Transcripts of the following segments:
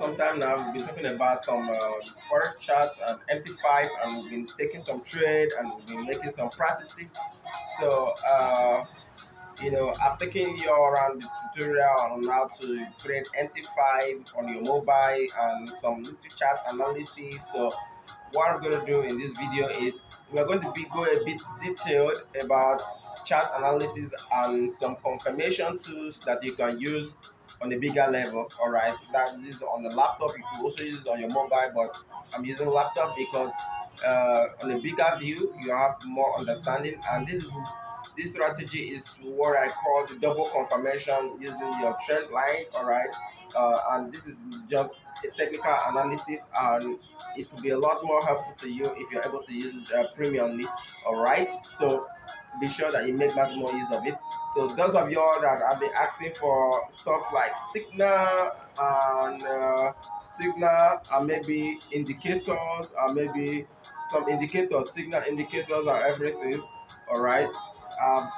some time now. We've been talking about some forex charts and MT5, and we've been taking some trade, and we've been making some practices. So I've taken you around the tutorial on how to create MT5 on your mobile and some little chart analysis. So what I'm going to do in this video is we're going to go a bit detailed about chart analysis and some confirmation tools that you can use on a bigger level. All right, that is on the laptop. You can also use it on your mobile, but I'm using laptop because on a bigger view you have more understanding, and this strategy is what I call the double confirmation using your trend line. All right, and this is just a technical analysis, and it will be a lot more helpful to you if you're able to use it premiumly. All right, so be sure that you make maximum use of it. So those of y'all that have been asking for stuff like signal and maybe indicators, or maybe some indicators, signal indicators and everything. All right, um,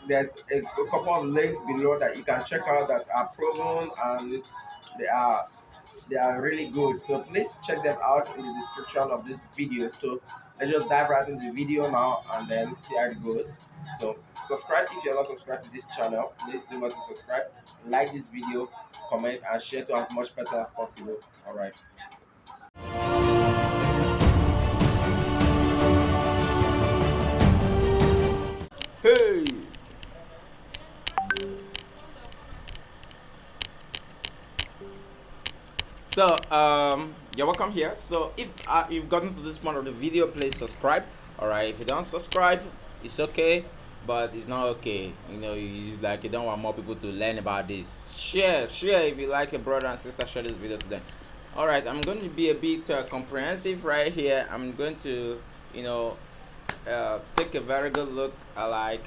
there's a couple of links below that you can check out that are proven, and they are they are really good. So please check them out in the description of this video. So let's just dive right into the video now and then see how it goes. So subscribe if you're not subscribed to this channel. Please do not to subscribe, like this video, comment and share to as much person as possible. All right. Hey. So you're welcome here. So if you've gotten to this part of the video, please subscribe. All right, if you don't subscribe, it's okay, but it's not okay. You don't want more people to learn about this. Share if you like your brother and sister, share this video to them. All right, I'm going to be a bit comprehensive right here. I'm going to take a very good look. I'm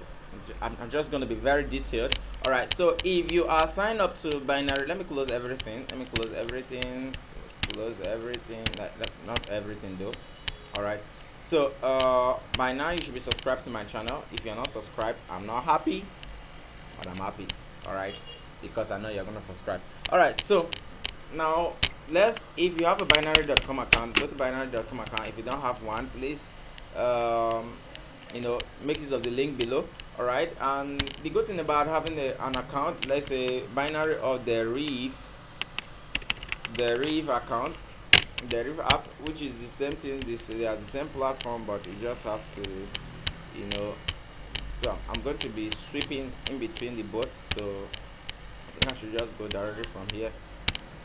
just going to be very detailed. All right, so if you are signed up to binary, let me close everything. Not everything though. All right, so by now you should be subscribed to my channel. If you're not subscribed, I'm not happy, but I'm happy. All right, because I know you're gonna subscribe. All right, so now if you have a binary.com account, go to binary.com account. If you don't have one, please make use of the link below. All right, and the good thing about having an account, let's say binary or the Reef account, the Reef app, which is the same thing, they are the same platform, but you just have to so I'm going to be sweeping in between the both, so I think I should just go directly from here.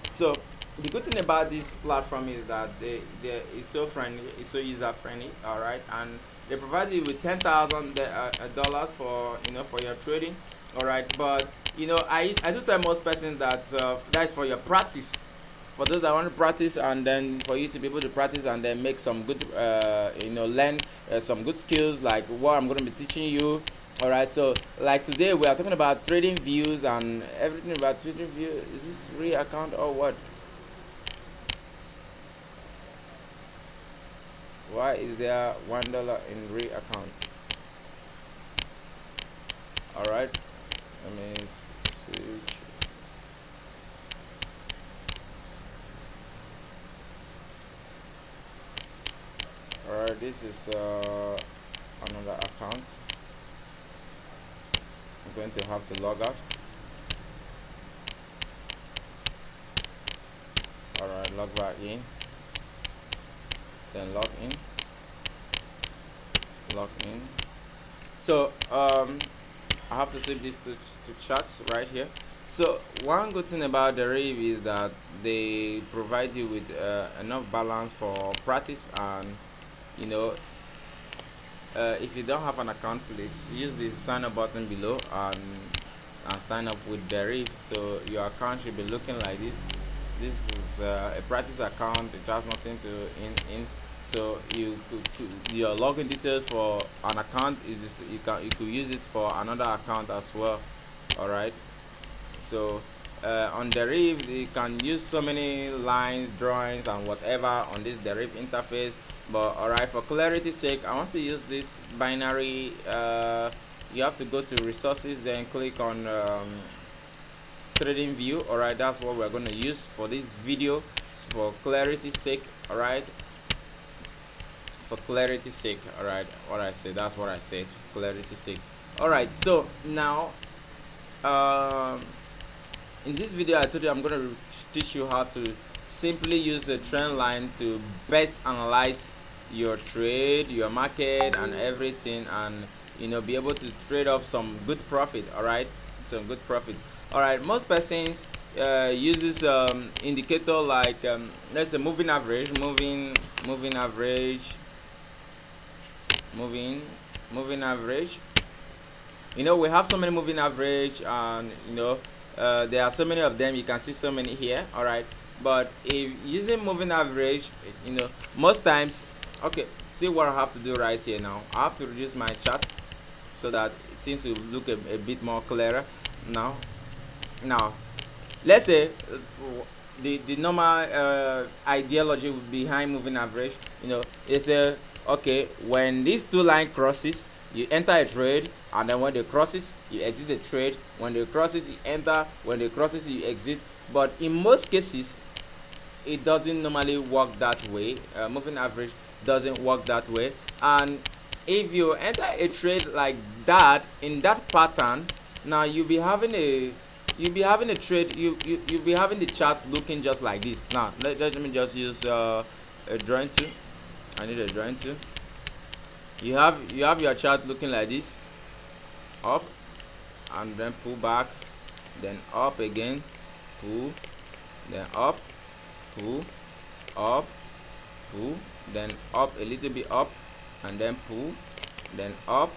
So the good thing about this platform is that it's so friendly, it's so user friendly. All right, and they provide you with $10,000 for for your trading. All right, but I do tell most persons that that's for your practice, for those that want to practice, and then for you to be able to practice and then make some good learn some good skills like what I'm going to be teaching you. All right, so like today we are talking about trading views and everything about trading view. Is this real account or what? Why is there $1 in real account? All right, let me switch. All right, this is another account. I'm going to have to log out. All right, log back in. Then log in. So I have to save this to charts right here. So one good thing about the Reef is that they provide you with enough balance for practice, and if you don't have an account, please use the sign up button below and sign up with the Reef. So your account should be looking like this. This is a practice account. It has nothing to in. So your login details for an account is you could use it for another account as well. All right. So on the Reef, you can use so many lines, drawings, and whatever on this the Reef interface. But all right, for clarity's sake, I want to use this binary. You have to go to resources, then click on trading view. All right, that's what we're going to use for this video. for clarity's sake. All right, for clarity's sake. All right, what I said, that's what I said, clarity's sake. All right, so now in this video I told you I'm going to teach you how to simply use a trend line to best analyze your trade, your market, and everything, and be able to trade off some good profit. All right, some good profit. All right, most persons uses indicator like let's say moving average, moving average. We have so many moving average, and there are so many of them. You can see so many here. All right, but if using moving average, most times, okay, see what I have to do right here. Now I have to reduce my chart so that things will look a bit more clearer. Now let's say the normal ideology behind moving average, is okay, when these two line crosses, you enter a trade, and then when they crosses, you exit the trade. When they crosses, you enter. When they crosses, you exit. But in most cases, it doesn't normally work that way. Moving average doesn't work that way. And if you enter a trade like that, in that pattern, now you'll be having a trade. You'll be having the chart looking just like this. Now let me just use a drawing tool. I need a drawing tool. You have your chart looking like this, up and then pull back, then up again, pull, then up, pull, up, pull, then up a little bit, up, and then pull, then up,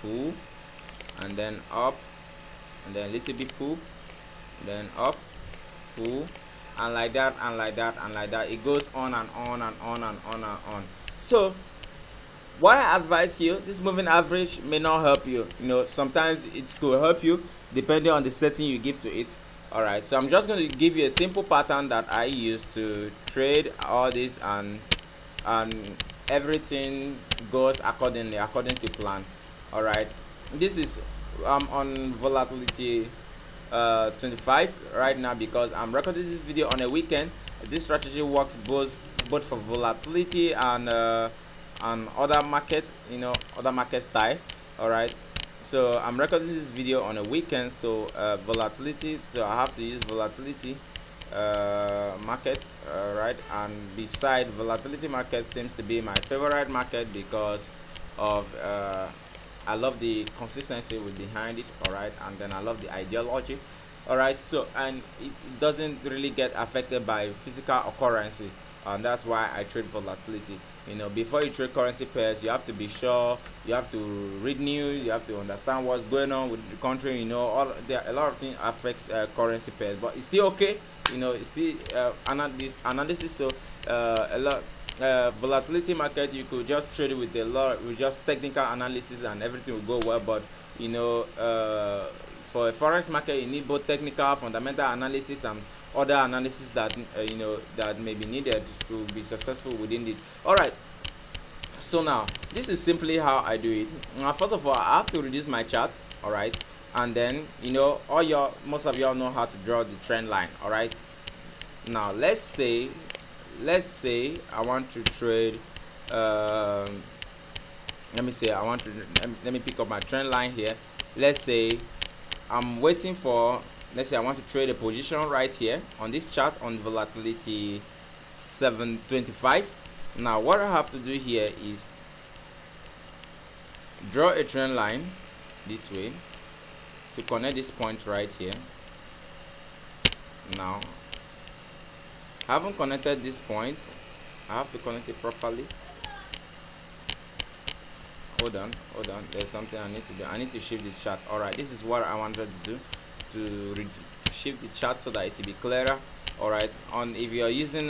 pull, and then up, and then a little bit pull, then up, pull, and like that, and like that, and like that. It goes on and on and on and on and on. So what I advise you, this moving average may not help you. Sometimes it could help you depending on the setting you give to it. All right, so I'm just going to give you a simple pattern that I use to trade all this, and everything goes according to plan. All right, this is on volatility 25 right now because I'm recording this video on a weekend. This strategy works both for volatility and other market, other market style. All right, so I'm recording this video on a weekend, so volatility, so I have to use volatility market. Right, and beside volatility market seems to be my favorite market because of I love the consistency behind it. All right, and then I love the ideology. All right, so and it doesn't really get affected by physical occurrence, and that's why I trade volatility. Before you trade currency pairs, you have to be sure, you have to read news, you have to understand what's going on with the country. There are a lot of things affects currency pairs, but it's still okay. It's still analysis. So a lot volatility market, you could just trade it with just technical analysis and everything will go well. But for a forex market, you need both technical, fundamental analysis and other analysis that that may be needed to be successful within it. All right, so now this is simply how I do it. Now, first of all, I have to reduce my chart. All right, and then most of y'all know how to draw the trend line. All right, now let's say I want to trade let me pick up my trend line here. Let's say I'm waiting for, let's say I want to trade a position right here on this chart on volatility 725. Now what I have to do here is draw a trend line this way to connect this point right here. Now I haven't connected this point, I have to connect it properly. Hold on, there's something I need to do. I need to shift the chart. All right, this is what I wanted to do, to shift the chart so that it will be clearer. All right, if you are using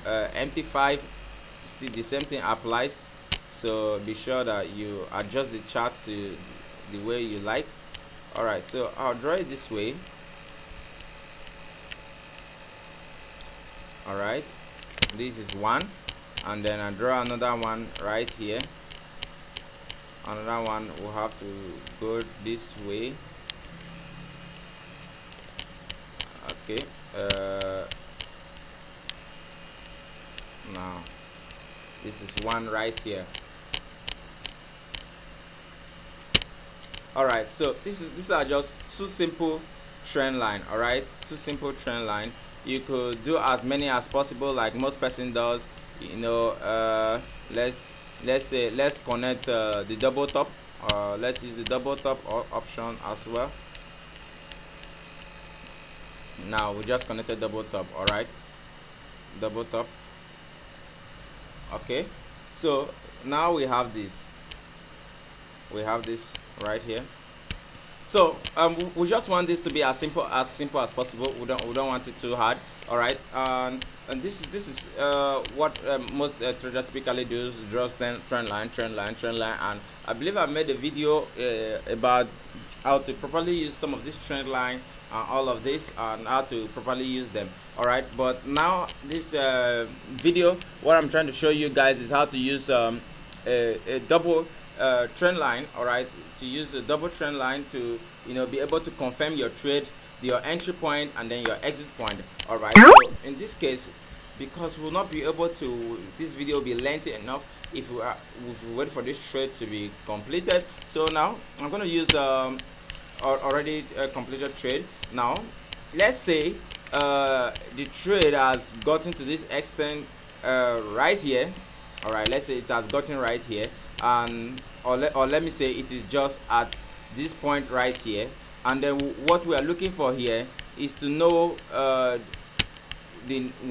MT5, still the same thing applies, so be sure that you adjust the chart to the way you like. All right, so I'll draw it this way. All right, this is one, and then I draw another one right here. Another one will have to go this way. Okay, This is one right here. All right, so these are just two simple trend line. All right, two simple trend line. You could do as many as possible, like most person does. You know, let's connect the double top. Let's use the double top option as well. Now we just connected double top. All right, double top. Okay, so now we have this. We have this right here. So we just want this to be as simple as possible. We don't want it too hard. All right, and this is what most traders typically do: draw trend line, and I believe I made a video about how to properly use some of this trend line, all of this, and how to properly use them. All right, but now this video, what I'm trying to show you guys is how to use a double trend line. All right, to use a double trend line to, you know, be able to confirm your trade, your entry point, and then your exit point. All right, so in this case, because we'll not be able to, this video will be lengthy enough if we wait for this trade to be completed. So now I'm going to use already a completed trade. Now let's say the trade has gotten to this extent right here. All right, let's say it has gotten right here, and or let me say it is just at this point right here, and then what we are looking for here is to know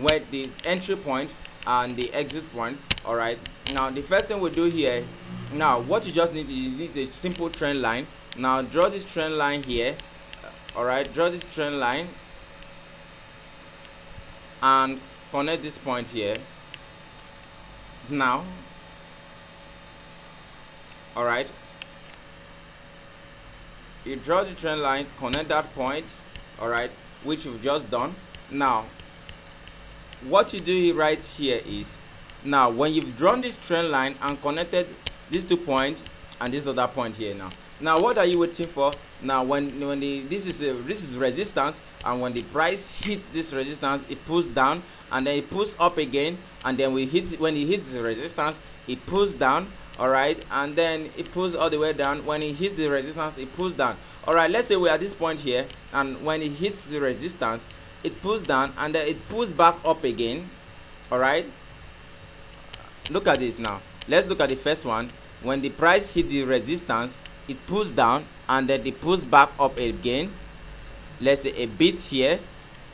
where the entry point and the exit point. All right, now the first thing we do here, now what you just need is a simple trend line. Now draw this trend line here. All right, draw this trend line and connect this point here. Now, all right, you draw the trend line, connect that point, all right, which you've just done. Now what you do right here is, now when you've drawn this trend line and connected these 2 points and this other point here, now what are you waiting for? Now when this is resistance, and when the price hits this resistance, it pulls down, and then it pulls up again, and then when it hits the resistance, it pulls down. All right, and then it pulls all the way down. When it hits the resistance, it pulls down. All right, let's say we're at this point here, and when it hits the resistance, it pulls down, and then it pulls back up again. All right, look at this. Now let's look at the first one. When the price hits the resistance, it pulls down, and then it pulls back up again. Let's say a bit here.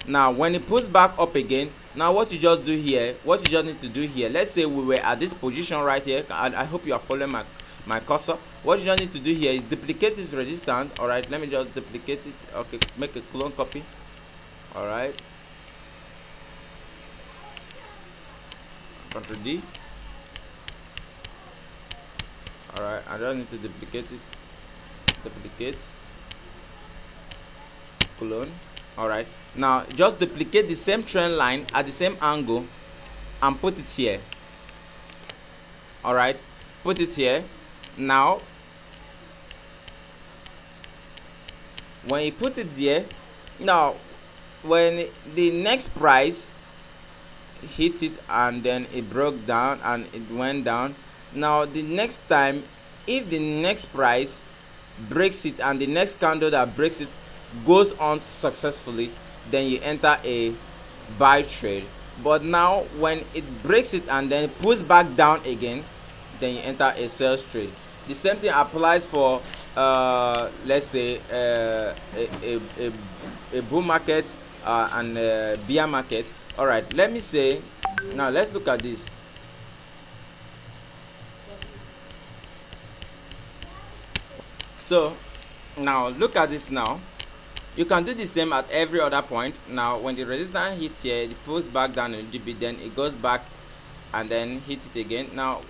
Now when it pulls back up again, now what you just do here, what you just need to do here, let's say we were at this position right here. I hope you are following my cursor. What you just need to do here is duplicate this resistance. All right, let me just duplicate it. Okay, make a clone copy. All right, Ctrl D. All right, I don't need to duplicate it. Duplicate, clone. All right, now just duplicate the same trend line at the same angle and put it here. All right, put it here. Now when you put it there, now when the next price hit it and then it broke down and it went down, now the next time, if the next price breaks it and the next candle that breaks it goes on successfully, then you enter a buy trade. But now when it breaks it and then pulls back down again, then you enter a sales trade. The same thing applies for let's say a bull market and a bear market. All right, let me say, now let's look at this. So now look at this. Now you can do the same at every other point. Now when the resistance hits here, it pulls back down a little bit, then it goes back and then hit it again. Now